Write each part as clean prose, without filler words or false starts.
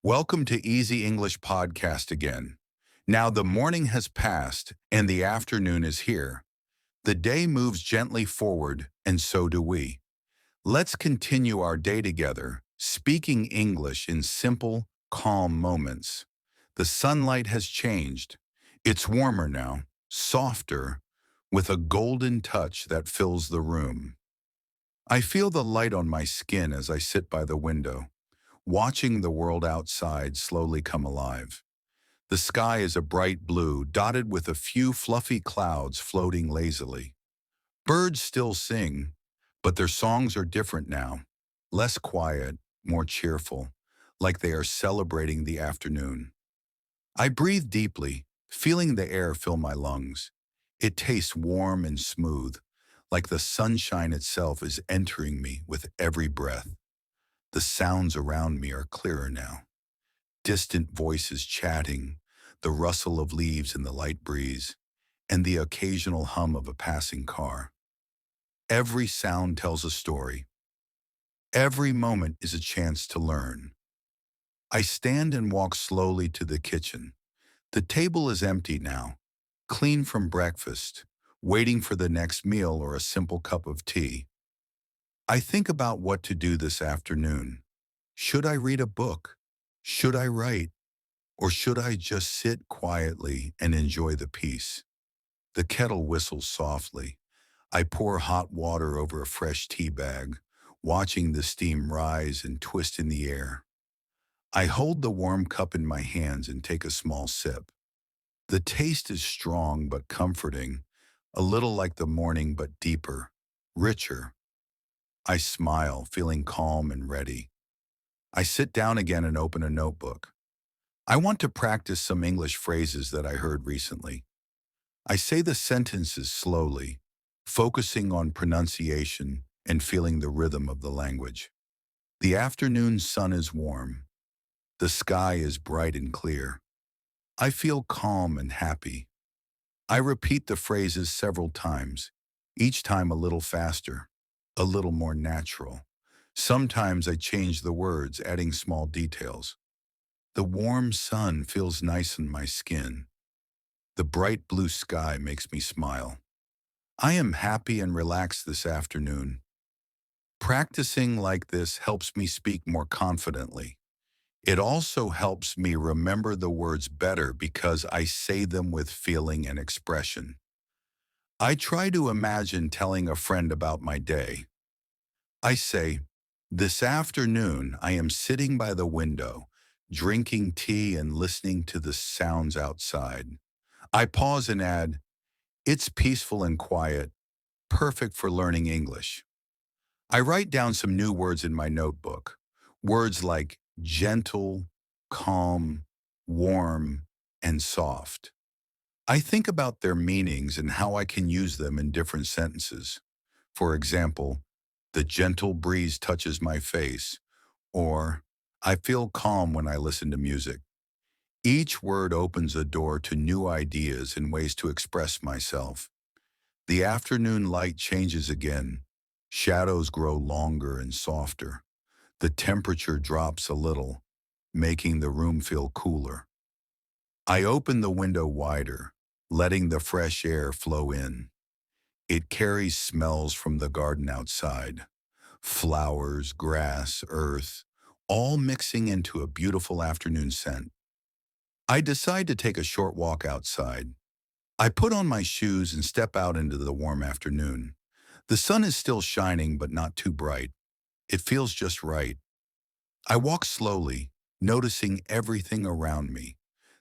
Welcome to Easy English Podcast again. Now the morning has passed and the afternoon is here. The day moves gently forward and so do we. Let's continue our day together, speaking English in simple, calm moments. The sunlight has changed. It's warmer now, softer, with a golden touch that fills the room. I feel the light on my skin as I sit by the window, watching the world outside slowly come alive. The sky is a bright blue, dotted with a few fluffy clouds floating lazily. Birds still sing, but their songs are different now, less quiet, more cheerful, like they are celebrating the afternoon. I breathe deeply, feeling the air fill my lungs. It tastes warm and smooth, like the sunshine itself is entering me with every breath. The sounds around me are clearer now. Distant voices chatting, the rustle of leaves in the light breeze, and the occasional hum of a passing car. Every sound tells a story. Every moment is a chance to learn. I stand and walk slowly to the kitchen. The table is empty now, clean from breakfast, waiting for the next meal or a simple cup of tea. I think about what to do this afternoon. Should I read a book? Should I write? Or should I just sit quietly and enjoy the peace? The kettle whistles softly. I pour hot water over a fresh tea bag, watching the steam rise and twist in the air. I hold the warm cup in my hands and take a small sip. The taste is strong but comforting, a little like the morning but deeper, richer. I smile, feeling calm and ready. I sit down again and open a notebook. I want to practice some English phrases that I heard recently. I say the sentences slowly, focusing on pronunciation and feeling the rhythm of the language. The afternoon sun is warm. The sky is bright and clear. I feel calm and happy. I repeat the phrases several times, each time a little faster, a little more natural. Sometimes I change the words, adding small details. The warm sun feels nice on my skin. The bright blue sky makes me smile. I am happy and relaxed this afternoon. Practicing like this helps me speak more confidently. It also helps me remember the words better because I say them with feeling and expression. I try to imagine telling a friend about my day. I say, "This afternoon I am sitting by the window, drinking tea and listening to the sounds outside." I pause and add, "It's peaceful and quiet, perfect for learning English." I write down some new words in my notebook. Words like gentle, calm, warm, and soft. I think about their meanings and how I can use them in different sentences. For example, the gentle breeze touches my face, or I feel calm when I listen to music. Each word opens a door to new ideas and ways to express myself. The afternoon light changes again. Shadows grow longer and softer. The temperature drops a little, making the room feel cooler. I open the window wider, letting the fresh air flow in. It carries smells from the garden outside. Flowers, grass, earth, all mixing into a beautiful afternoon scent. I decide to take a short walk outside. I put on my shoes and step out into the warm afternoon. The sun is still shining, but not too bright. It feels just right. I walk slowly, noticing everything around me.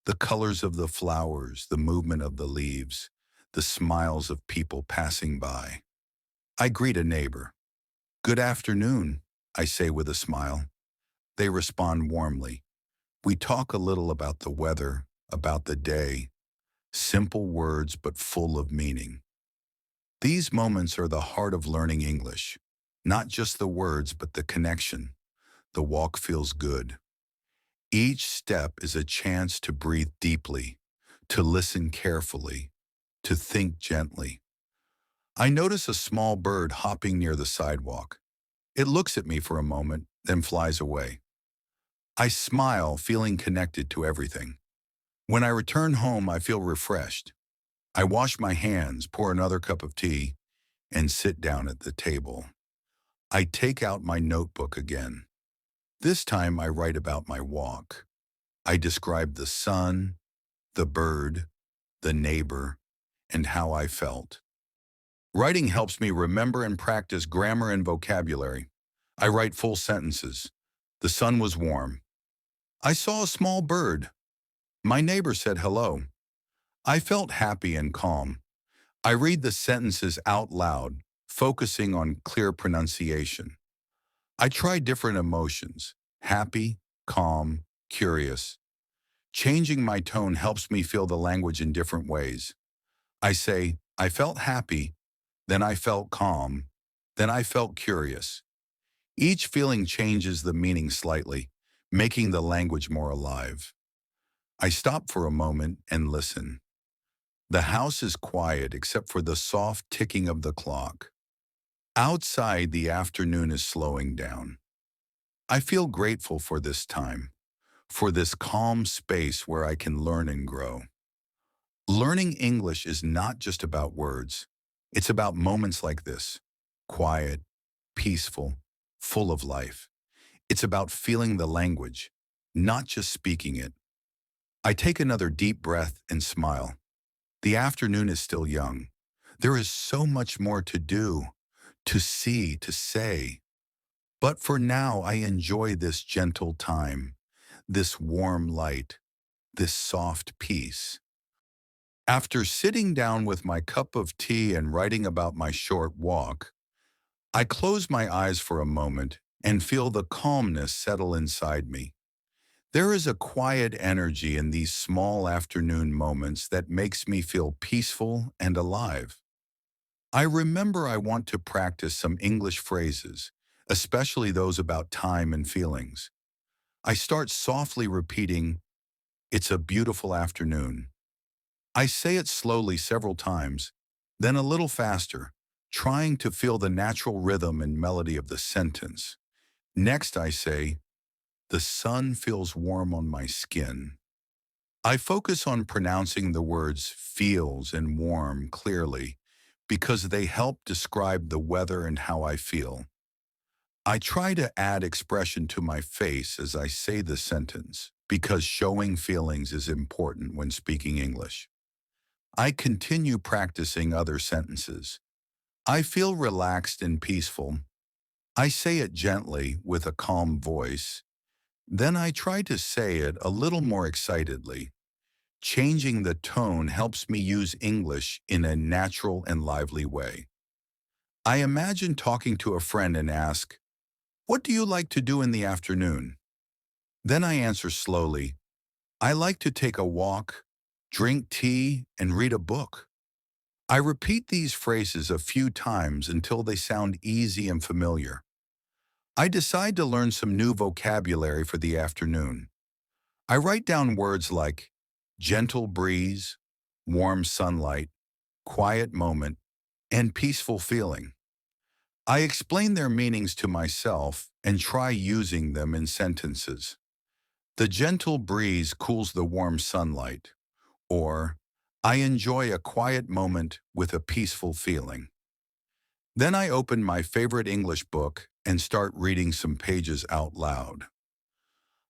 The colors of the flowers, the movement of the leaves, the smiles of people passing by. I greet a neighbor. "Good afternoon," I say with a smile. They respond warmly. We talk a little about the weather, about the day. Simple words, but full of meaning. These moments are the heart of learning English. Not just the words, but the connection. The walk feels good. Each step is a chance to breathe deeply, to listen carefully, to think gently. I notice a small bird hopping near the sidewalk. It looks at me for a moment, then flies away. I smile, feeling connected to everything. When I return home, I feel refreshed. I wash my hands, pour another cup of tea, and sit down at the table. I take out my notebook again. This time I write about my walk. I describe the sun, the bird, the neighbor, and how I felt. Writing helps me remember and practice grammar and vocabulary. I write full sentences. The sun was warm. I saw a small bird. My neighbor said hello. I felt happy and calm. I read the sentences out loud, focusing on clear pronunciation. I try different emotions: happy, calm, curious. Changing my tone helps me feel the language in different ways. I say, I felt happy, then I felt calm, then I felt curious. Each feeling changes the meaning slightly, making the language more alive. I stop for a moment and listen. The house is quiet except for the soft ticking of the clock. Outside, the afternoon is slowing down. I feel grateful for this time, for this calm space where I can learn and grow. Learning English is not just about words. It's about moments like this: quiet, peaceful, full of life. It's about feeling the language, not just speaking it. I take another deep breath and smile. The afternoon is still young. There is so much more to do, to see, to say. But for now, I enjoy this gentle time, this warm light, this soft peace. After sitting down with my cup of tea and writing about my short walk, I close my eyes for a moment and feel the calmness settle inside me. There is a quiet energy in these small afternoon moments that makes me feel peaceful and alive. I remember I want to practice some English phrases, especially those about time and feelings. I start softly repeating, "It's a beautiful afternoon." I say it slowly several times, then a little faster, trying to feel the natural rhythm and melody of the sentence. Next I say, "The sun feels warm on my skin." I focus on pronouncing the words feels and warm clearly because they help describe the weather and how I feel. I try to add expression to my face as I say the sentence because showing feelings is important when speaking English. I continue practicing other sentences. I feel relaxed and peaceful. I say it gently with a calm voice. Then I try to say it a little more excitedly. Changing the tone helps me use English in a natural and lively way. I imagine talking to a friend and ask, "What do you like to do in the afternoon?" Then I answer slowly, "I like to take a walk, drink tea, and read a book." I repeat these phrases a few times until they sound easy and familiar. I decide to learn some new vocabulary for the afternoon. I write down words like gentle breeze, warm sunlight, quiet moment, and peaceful feeling. I explain their meanings to myself and try using them in sentences. The gentle breeze cools the warm sunlight, or I enjoy a quiet moment with a peaceful feeling. Then I open my favorite English book and start reading some pages out loud.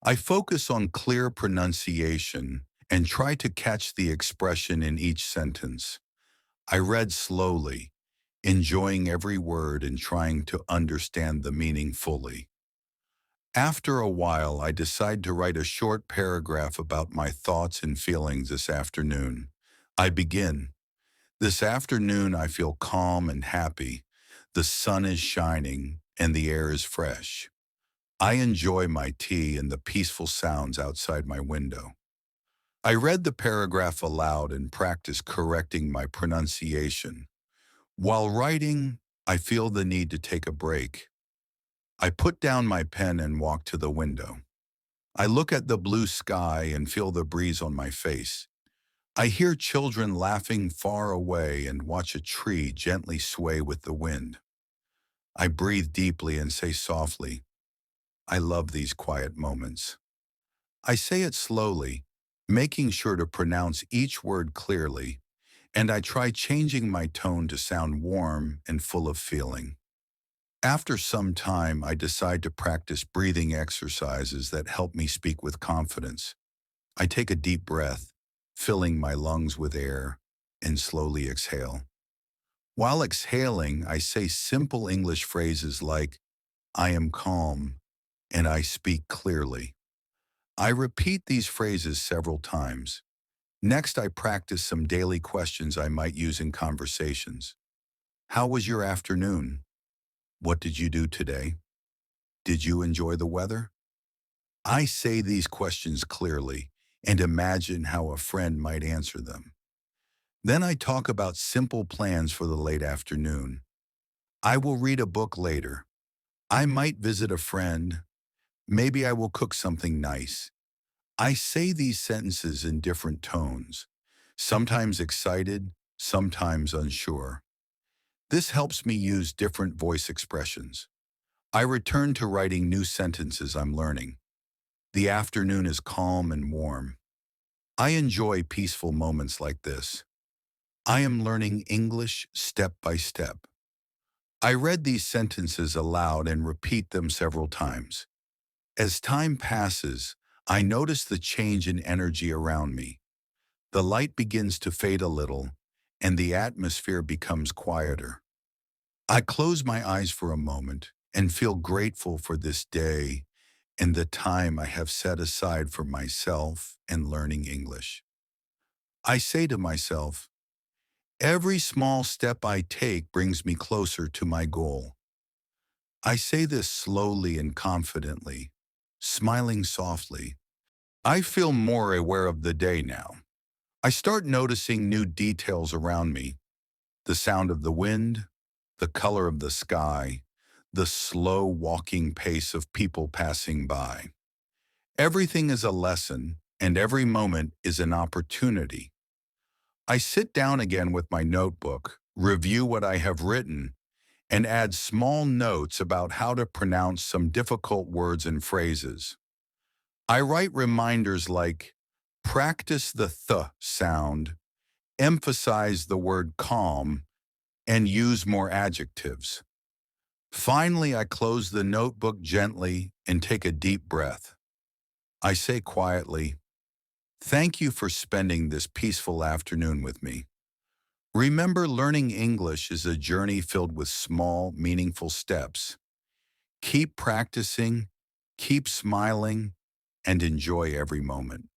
I focus on clear pronunciation and try to catch the expression in each sentence. I read slowly, enjoying every word and trying to understand the meaning fully. After a while, I decide to write a short paragraph about my thoughts and feelings this afternoon. I begin, "This afternoon I feel calm and happy. The sun is shining and the air is fresh. I enjoy my tea and the peaceful sounds outside my window." I read the paragraph aloud and practiced correcting my pronunciation. While writing, I feel the need to take a break. I put down my pen and walk to the window. I look at the blue sky and feel the breeze on my face. I hear children laughing far away and watch a tree gently sway with the wind. I breathe deeply and say softly, "I love these quiet moments." I say it slowly, making sure to pronounce each word clearly, and I try changing my tone to sound warm and full of feeling. After some time, I decide to practice breathing exercises that help me speak with confidence. I take a deep breath, filling my lungs with air, and slowly exhale. While exhaling, I say simple English phrases like, I am calm, and I speak clearly. I repeat these phrases several times. Next, I practice some daily questions I might use in conversations. How was your afternoon? What did you do today? Did you enjoy the weather? I say these questions clearly and imagine how a friend might answer them. Then I talk about simple plans for the late afternoon. I will read a book later. I might visit a friend. Maybe I will cook something nice. I say these sentences in different tones, sometimes excited, sometimes unsure. This helps me use different voice expressions. I return to writing new sentences I'm learning. The afternoon is calm and warm. I enjoy peaceful moments like this. I am learning English step by step. I read these sentences aloud and repeat them several times. As time passes, I notice the change in energy around me. The light begins to fade a little, and the atmosphere becomes quieter. I close my eyes for a moment and feel grateful for this day and the time I have set aside for myself and learning English. I say to myself, every small step I take brings me closer to my goal. I say this slowly and confidently, smiling softly. I feel more aware of the day now. I start noticing new details around me, the sound of the wind, the color of the sky, the slow walking pace of people passing by. Everything is a lesson, and every moment is an opportunity. I sit down again with my notebook, review what I have written, and add small notes about how to pronounce some difficult words and phrases. I write reminders like, practice the th sound, emphasize the word calm, and use more adjectives. Finally, I close the notebook gently and take a deep breath. I say quietly, thank you for spending this peaceful afternoon with me. Remember, learning English is a journey filled with small, meaningful steps. Keep practicing, keep smiling, and enjoy every moment.